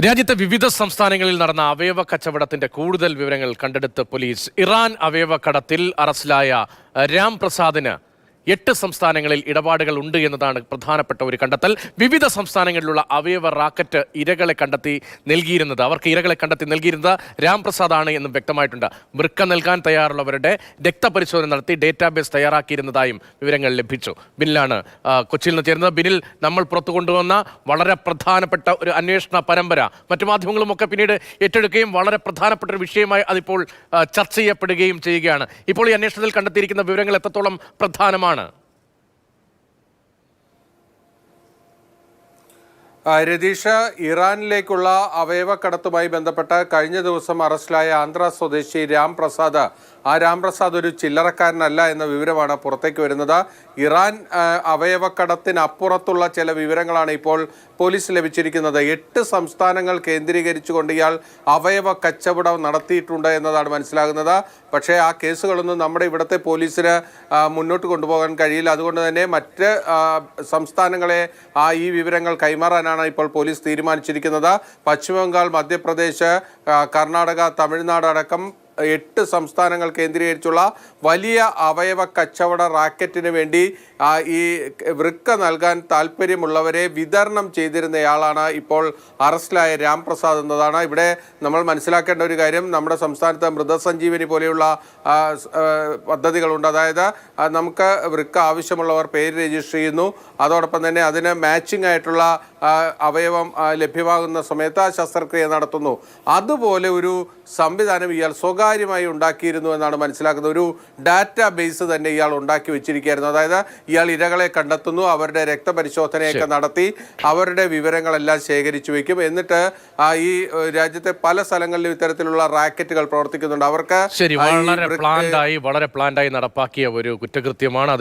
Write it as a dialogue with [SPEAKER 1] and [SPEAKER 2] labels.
[SPEAKER 1] രാജ്യത്തെ വിവിധ സംസ്ഥാനങ്ങളിൽ നടന്ന അവയവ കച്ചവടത്തിന്റെ കൂടുതൽ വിവരങ്ങൾ കണ്ടെടുത്ത് പോലീസ്. ഇറാൻ അവയവ കടത്തിൽ അറസ്റ്റിലായ രാം പ്രസാദിന് 8 സംസ്ഥാനങ്ങളിൽ ഇടപാടുകൾ ഉണ്ട് എന്നതാണ് പ്രധാനപ്പെട്ട ഒരു കണ്ടെത്തൽ. വിവിധ സംസ്ഥാനങ്ങളിലുള്ള അവയവ റാക്കറ്റ് ഇരകളെ കണ്ടെത്തി നൽകിയിരുന്നത് രാംപ്രസാദാണ് എന്നും വ്യക്തമായിട്ടുണ്ട്. വൃക്ക നൽകാൻ തയ്യാറുള്ളവരുടെ രക്തപരിശോധന നടത്തി ഡേറ്റാബേസ് തയ്യാറാക്കിയിരുന്നതായും വിവരങ്ങൾ ലഭിച്ചു. ബിനിലാണ് കൊച്ചിയിൽ നിന്ന് ചേരുന്നത്. ബിനിൽ, നമ്മൾ പുറത്തു കൊണ്ടുവന്ന വളരെ പ്രധാനപ്പെട്ട ഒരു അന്വേഷണ പരമ്പര മറ്റു മാധ്യമങ്ങളുമൊക്കെ പിന്നീട് ഏറ്റെടുക്കുകയും വളരെ പ്രധാനപ്പെട്ട ഒരു വിഷയമായി അതിപ്പോൾ ചർച്ച ചെയ്യപ്പെടുകയും ചെയ്യുകയാണ്. ഇപ്പോൾ ഈ അന്വേഷണത്തിൽ കണ്ടെത്തിയിരിക്കുന്ന വിവരങ്ങൾ എത്രത്തോളം പ്രധാനമാണ്?
[SPEAKER 2] രതീഷ, ഇറാനിലേക്കുള്ള അവയവക്കടത്തുമായി ബന്ധപ്പെട്ട് കഴിഞ്ഞ ദിവസം അറസ്റ്റിലായ ആന്ധ്ര സ്വദേശി രാംപ്രസാദ്, ആ രാംപ്രസാദ് ഒരു ചില്ലറക്കാരനല്ല എന്ന വിവരമാണ് പുറത്തേക്ക് വരുന്നത്. ഇറാൻ അവയവക്കടത്തിനപ്പുറത്തുള്ള ചില വിവരങ്ങളാണ് ഇപ്പോൾ പോലീസ് ലഭിച്ചിരിക്കുന്നത്. 8 സംസ്ഥാനങ്ങൾ കേന്ദ്രീകരിച്ചുകൊണ്ട് ഇയാൾ അവയവ കച്ചവടം നടത്തിയിട്ടുണ്ട് എന്നതാണ് മനസ്സിലാകുന്നത്. പക്ഷേ ആ കേസുകളൊന്നും നമ്മുടെ ഇവിടുത്തെ പോലീസിന് മുന്നോട്ട് കൊണ്ടുപോകാൻ കഴിയില്ല. അതുകൊണ്ട് തന്നെ മറ്റ് സംസ്ഥാനങ്ങളെ ഈ വിവരങ്ങൾ കൈമാറാനാണ് ഇപ്പോൾ പോലീസ് തീരുമാനിച്ചിരിക്കുന്നത്. പശ്ചിമബംഗാൾ, മധ്യപ്രദേശ്, കർണാടക, തമിഴ്നാട് അടക്കം 8 സംസ്ഥാനങ്ങൾ കേന്ദ്രീകരിച്ചുള്ള വലിയ അവയവ കച്ചവട റാക്കറ്റിന് വേണ്ടി ഈ വൃക്ക നൽകാൻ താല്പര്യമുള്ളവരെ വിതരണം ചെയ്തിരുന്നയാളാണ് ഇപ്പോൾ അറസ്റ്റിലായ രാംപ്രസാദ് എന്നതാണ്. ഇവിടെ നമ്മൾ മനസ്സിലാക്കേണ്ട ഒരു കാര്യം, നമ്മുടെ സംസ്ഥാനത്ത് മൃതസഞ്ജീവനി പോലെയുള്ള പദ്ധതികളുണ്ട്. അതായത് നമുക്ക് വൃക്ക ആവശ്യമുള്ളവർ പേര് രജിസ്റ്റർ ചെയ്യുന്നു, അതോടൊപ്പം തന്നെ അതിന് മാച്ചിങ് ആയിട്ടുള്ള അവയവം ലഭ്യമാകുന്ന സമയത്ത് ശസ്ത്രക്രിയ നടത്തുന്നു. അതുപോലെ ഒരു സംവിധാനം ഇയാൾ സ്വകാര്യമായി ഉണ്ടാക്കിയിരുന്നു എന്നാണ് മനസ്സിലാക്കുന്നത്. ഒരു ഡാറ്റാ ബേസ് തന്നെ ഇയാൾ ഉണ്ടാക്കി വെച്ചിരിക്കുകയായിരുന്നു. അതായത് ഇയാൾ ഇരകളെ കണ്ടെത്തുന്നു, അവരുടെ രക്തപരിശോധനയൊക്കെ നടത്തി അവരുടെ വിവരങ്ങളെല്ലാം ശേഖരിച്ചു വെക്കും. എന്നിട്ട് ഈ രാജ്യത്തെ പല സ്ഥലങ്ങളിലും ഇത്തരത്തിലുള്ള റാക്കറ്റുകൾ പ്രവർത്തിക്കുന്നുണ്ട്. അവർക്ക്
[SPEAKER 1] വളരെ പ്ലാൻഡായി നടപ്പാക്കിയ ഒരു കുറ്റകൃത്യമാണ്.